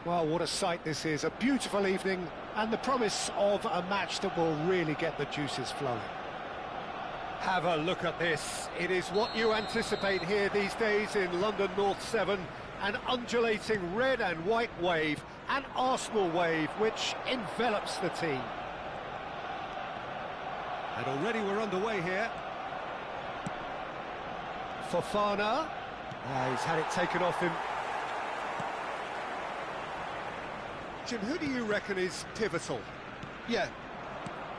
Well, what a sight this is. A beautiful evening and the promise of a match that will really get the juices flowing. Have a look at this. It is what you anticipate here these days in London North 7. An undulating red and white wave, an Arsenal wave which envelops the team. And already we're underway here. Fofana. He's had it taken off him. Jim, who do you reckon is pivotal? Yeah,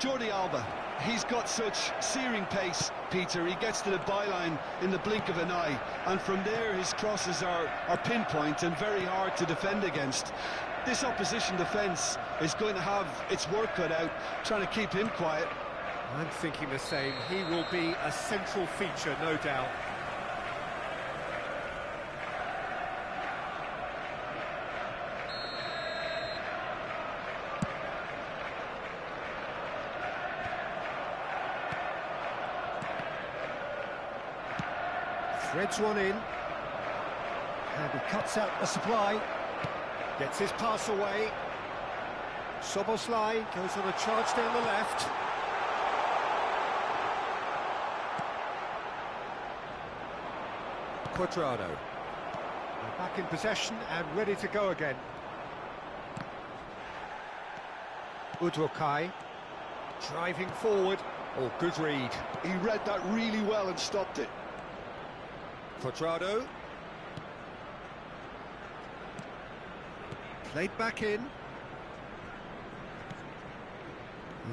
Jordi Alba. He's got such searing pace, Peter. He gets to the byline in the blink of an eye, and from there his crosses are pinpoint and very hard to defend against. This opposition defence is going to have its work cut out, trying to keep him quiet. I'm thinking the same. He will be a central feature, no doubt. Threads one in, and he cuts out the supply, gets his pass away. Szoboszlai goes on a charge down the left. Cuadrado. They're back in possession and ready to go again. Udvokai driving forward. Oh, good read. He read that really well and stopped it. Cuadrado. Played back in.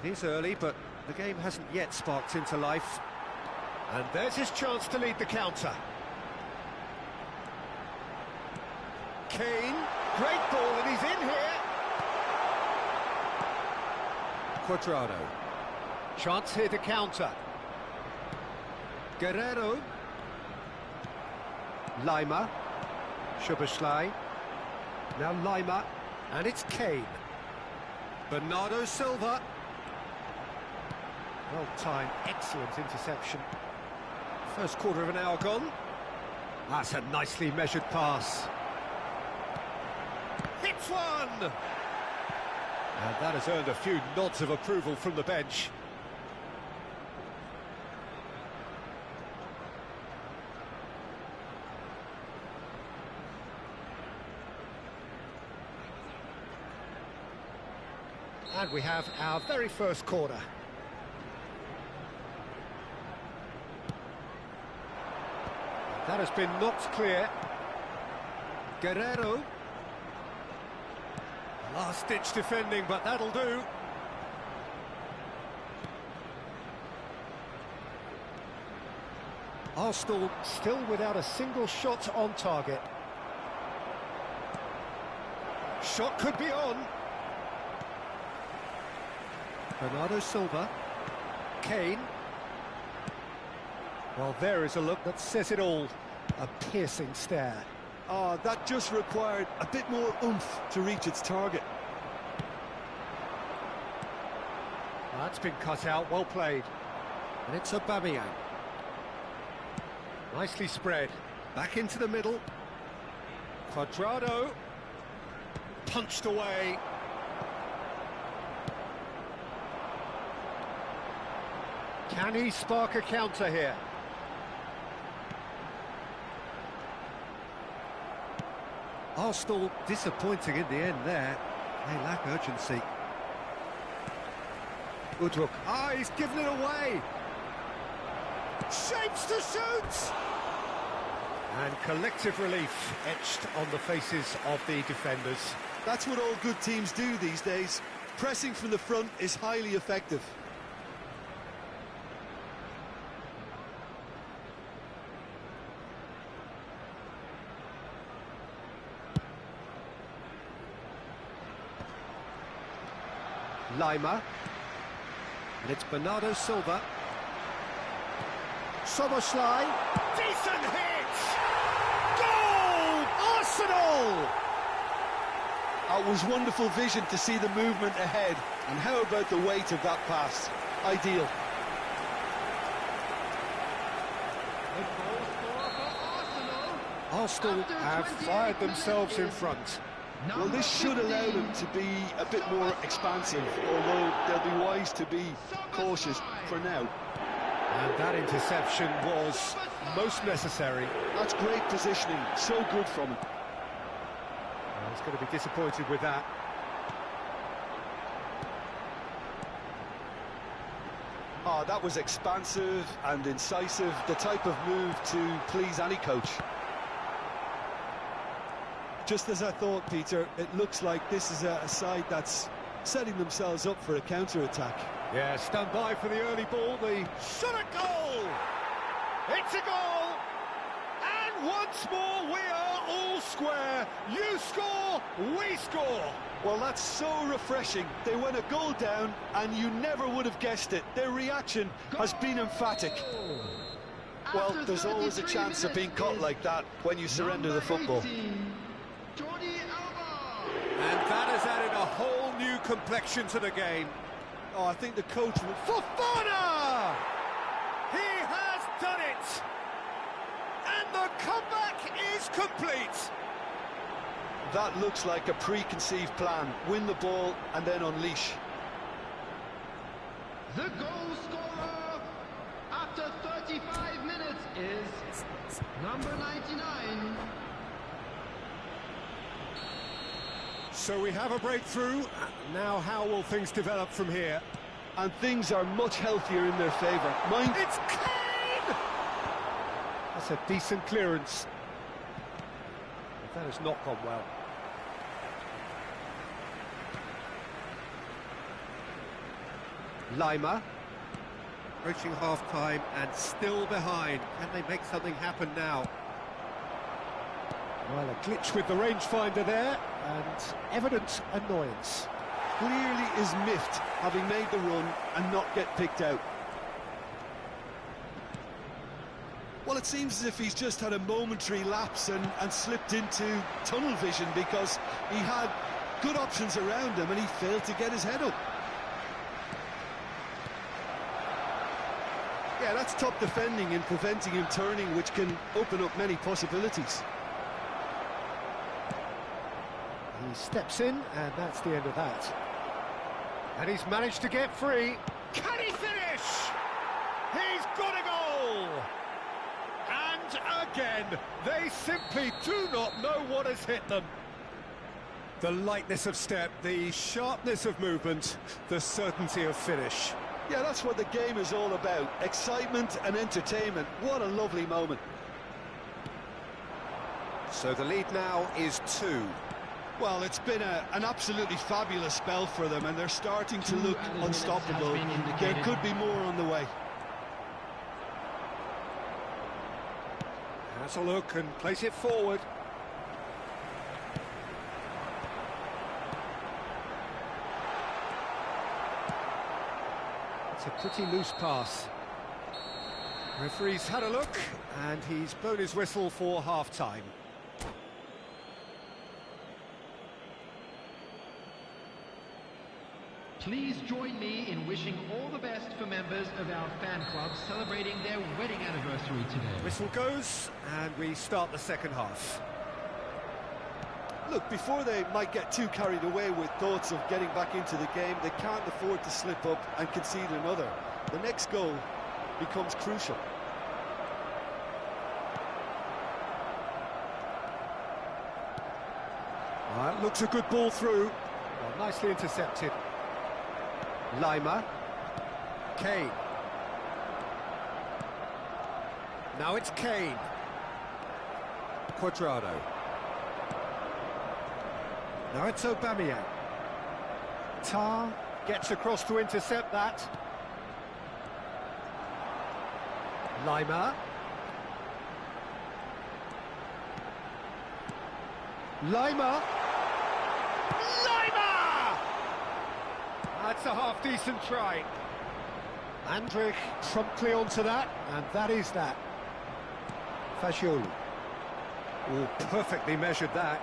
It is early, but the game hasn't yet sparked into life. And there's his chance to lead the counter. Kane, great ball, and he's in here. Cuadrado. Chance here to counter. Guerrero. Lima, Szoboszlai, now Lima, and it's Kane. Bernardo Silva. Well timed, excellent interception. First quarter of an hour gone. That's a nicely measured pass. Hits one! And that has earned a few nods of approval from the bench. And we have our very first corner. That has been knocked clear. Guerrero. Last-ditch defending, but that'll do. Arsenal still without a single shot on target. Shot could be on. Bernardo Silva. Kane. Well, there is a look that says it all. A piercing stare. Oh, that just required a bit more oomph to reach its target. That's been cut out, well played. And it's Aubameyang. Nicely spread. Back into the middle. Cuadrado. punched away. Can he spark a counter here? Arsenal disappointing in the end there. They lack urgency. Udruk. Ah, he's given it away. Shapes to shoot! And collective relief etched on the faces of the defenders. That's what all good teams do these days. Pressing from the front is highly effective. Lima. And it's Bernardo Silva. Szoboszlai. Decent hit! Goal! Arsenal! It was wonderful vision to see the movement ahead. And how about the weight of that pass? Ideal. Arsenal have fired themselves in front. Well, this should allow them to be a bit more expansive, although they'll be wise to be cautious for now. And that interception was most necessary. That's great positioning, so good from him. Well, he's going to be disappointed with that. Oh, that was expansive and incisive, the type of move to please any coach. Just as I thought, Peter, it looks like this is a side that's setting themselves up for a counter-attack. Yeah, stand by for the early ball, the shot at goal! It's a goal! And once more we are all square. You score, we score! Well, that's so refreshing. They went a goal down and you never would have guessed it. Their reaction has been emphatic. Well, there's always a chance of being caught like that when you surrender the football. And that has added a whole new complexion to the game. Oh, I think the coach will... Fofana! He has done it! And the comeback is complete! That looks like a preconceived plan. Win the ball and then unleash. The goal scorer after 35 minutes is number 99. So we have a breakthrough. Now how will things develop from here? And things are much healthier in their favour. It's Kane! That's a decent clearance. That has not gone well. Lima. Approaching half-time and still behind. Can they make something happen now? Well, a glitch with the rangefinder there, and evident annoyance. Clearly is miffed, having made the run and not get picked out. Well, it seems as if he's just had a momentary lapse and slipped into tunnel vision, because he had good options around him and he failed to get his head up. Yeah, that's top defending and preventing him turning, which can open up many possibilities. He steps in, and that's the end of that. And he's managed to get free. Can he finish? He's got a goal! And again, they simply do not know what has hit them. The lightness of step, the sharpness of movement, the certainty of finish. Yeah, that's what the game is all about. Excitement and entertainment. What a lovely moment. So the lead now is 2. Well, it's been an absolutely fabulous spell for them, and they're starting to look unstoppable. There could be more on the way. Has a look and place it forward. It's a pretty loose pass. Referee's had a look, and he's blown his whistle for half-time. Please join me in wishing all the best for members of our fan club celebrating their wedding anniversary today. Whistle goes, and we start the second half. Look, before they might get too carried away with thoughts of getting back into the game, they can't afford to slip up and concede another. The next goal becomes crucial. That looks a good ball through. Well, nicely intercepted. Lima. Kane. Now it's Kane. Cuadrado. Now it's Aubameyang. Tar gets across to intercept that. Lima. Lima! That's a half-decent try. Andrich promptly onto that, and that is that. Fagioli. Oh, perfectly measured that.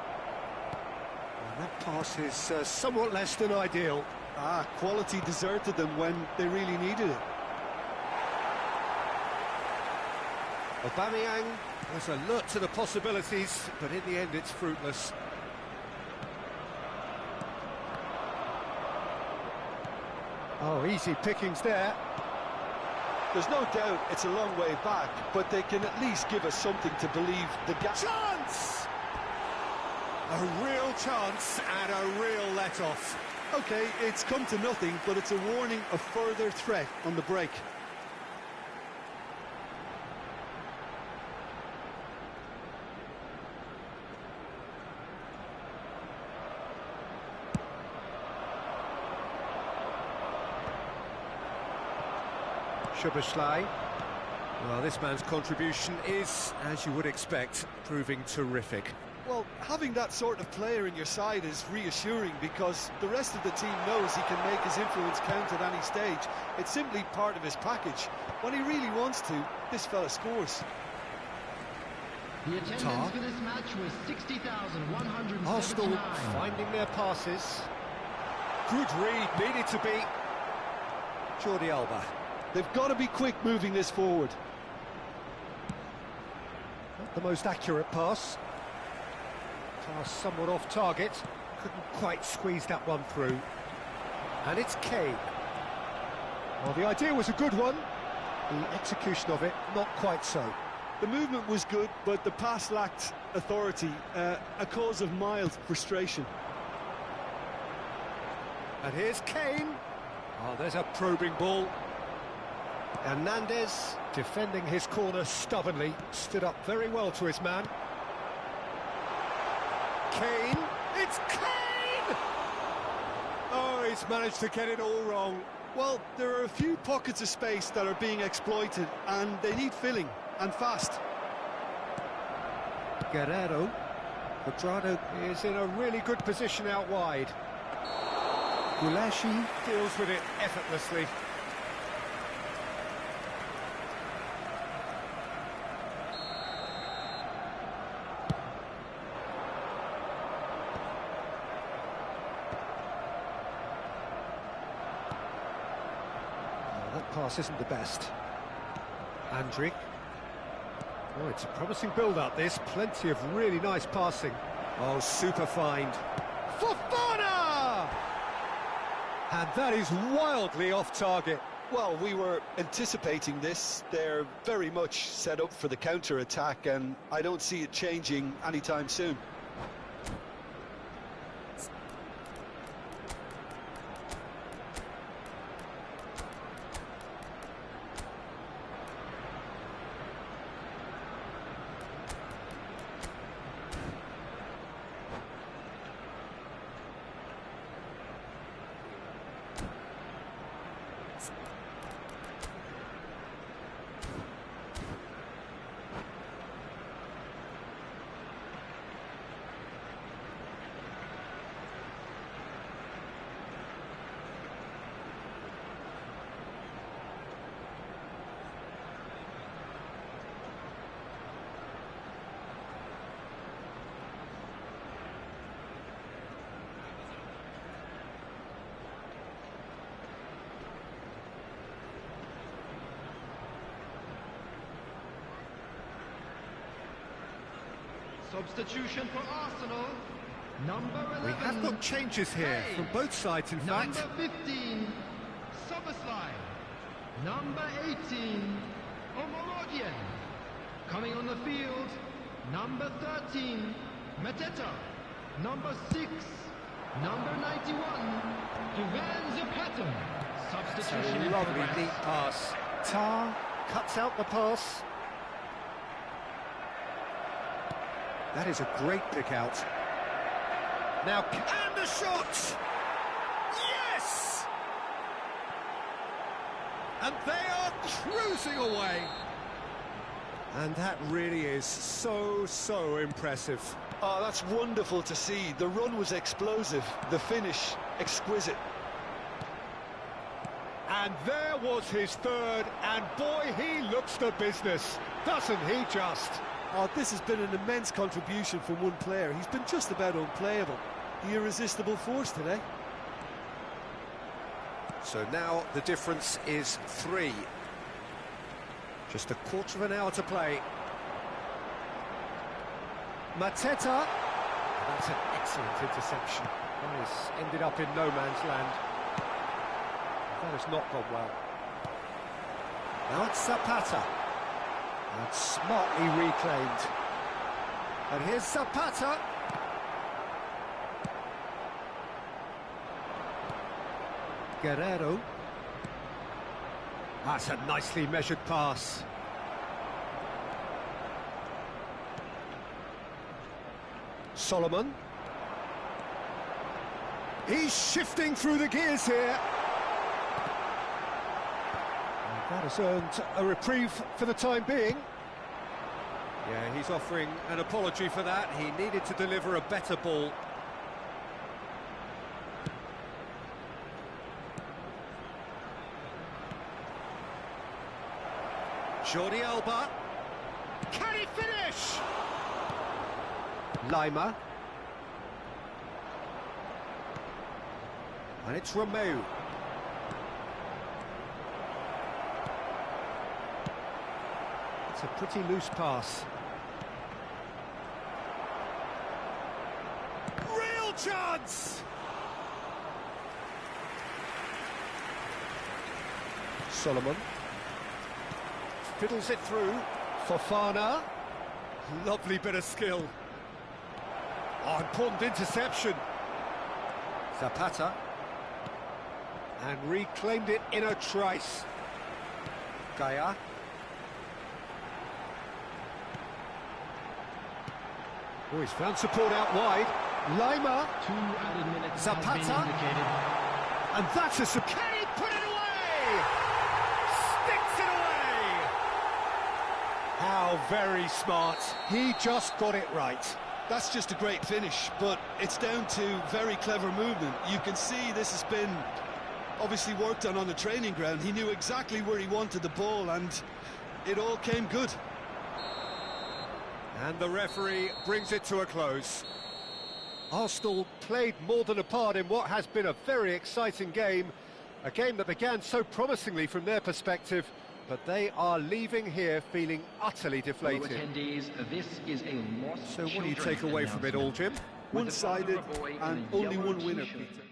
And that pass is somewhat less than ideal. Quality deserted them when they really needed it. Aubameyang was alert to the possibilities, but in the end it's fruitless. Oh, easy pickings there. There's no doubt it's a long way back, but they can at least give us something to believe the gap. Chance! A real chance and a real let-off. OK, it's come to nothing, but it's a warning of further threat on the break. Szoboszlai. Well, this man's contribution is, as you would expect, proving terrific. Well, having that sort of player in your side is reassuring because the rest of the team knows he can make his influence count at any stage. It's simply part of his package. When he really wants to, this fella scores. The attendance for this match was 60,179. Arsenal finding their passes. Good read, needed to be. Jordi Alba. They've got to be quick moving this forward. Not the most accurate pass. Pass somewhat off target. Couldn't quite squeeze that one through. And it's Kane. Well, the idea was a good one. The execution of it, not quite so. The movement was good, but the pass lacked authority, a cause of mild frustration. And here's Kane. Oh, there's a probing ball. Hernandez, defending his corner stubbornly, stood up very well to his man. Kane, it's Kane! Oh, he's managed to get it all wrong. Well, there are a few pockets of space that are being exploited, and they need filling, and fast. Guerrero. Cuadrado is in a really good position out wide. Gulashi deals with it effortlessly. That pass isn't the best. Andrich. Oh, it's a promising build-up, this. Plenty of really nice passing. Oh, super find. Fofana! And that is wildly off target. Well, we were anticipating this. They're very much set up for the counter-attack, and I don't see it changing anytime soon. Substitution for Arsenal. Number 11. We have got changes here from both sides, in fact. Number 15, Soboslai. Number 18, Omolodian. Coming on the field, number 13, Mateta. Number 6, number 91, Duvan Zapata. Substitution in Lovely progress. neat pass. Tar cuts out the pass. That is a great pick out. Now, and the shot! Yes! And they are cruising away. And that really is so impressive. Oh, that's wonderful to see. The run was explosive, the finish exquisite. And there was his third, and boy, he looks the business, doesn't he just? Oh, this has been an immense contribution from one player. He's been just about unplayable. The irresistible force today. So now the difference is 3. Just a quarter of an hour to play. Mateta. That's an excellent interception. That has ended up in no man's land. That has not gone well. Now it's Zapata. And smartly reclaimed. And here's Zapata. Guerrero. That's a nicely measured pass. Solomon. He's shifting through the gears here. And that has earned a reprieve for the time being. Yeah, he's offering an apology for that. He needed to deliver a better ball. Jordi Alba. Can he finish? Lima. And it's Romeu. It's a pretty loose pass. Real chance! Solomon. Fiddles it through. Fofana. Lovely bit of skill. Oh, important interception. Zapata. And reclaimed it in a trice. Gaia. Oh, he's found support out wide. Lima. 2 added minutes Zapata. have been indicated. And that's a... Can he put it away? Sticks it away! How very smart. He just got it right. That's just a great finish, but it's down to very clever movement. You can see this has been obviously worked on the training ground. He knew exactly where he wanted the ball, and it all came good. And the referee brings it to a close. Arsenal played more than a part in what has been a very exciting game. A game that began so promisingly from their perspective, but they are leaving here feeling utterly deflated. Fellow attendees, this is a lost So what do you children take away from it all, Jim? With the father One-sided of a boy in and a only yellow one winner, t-shirt. Peter.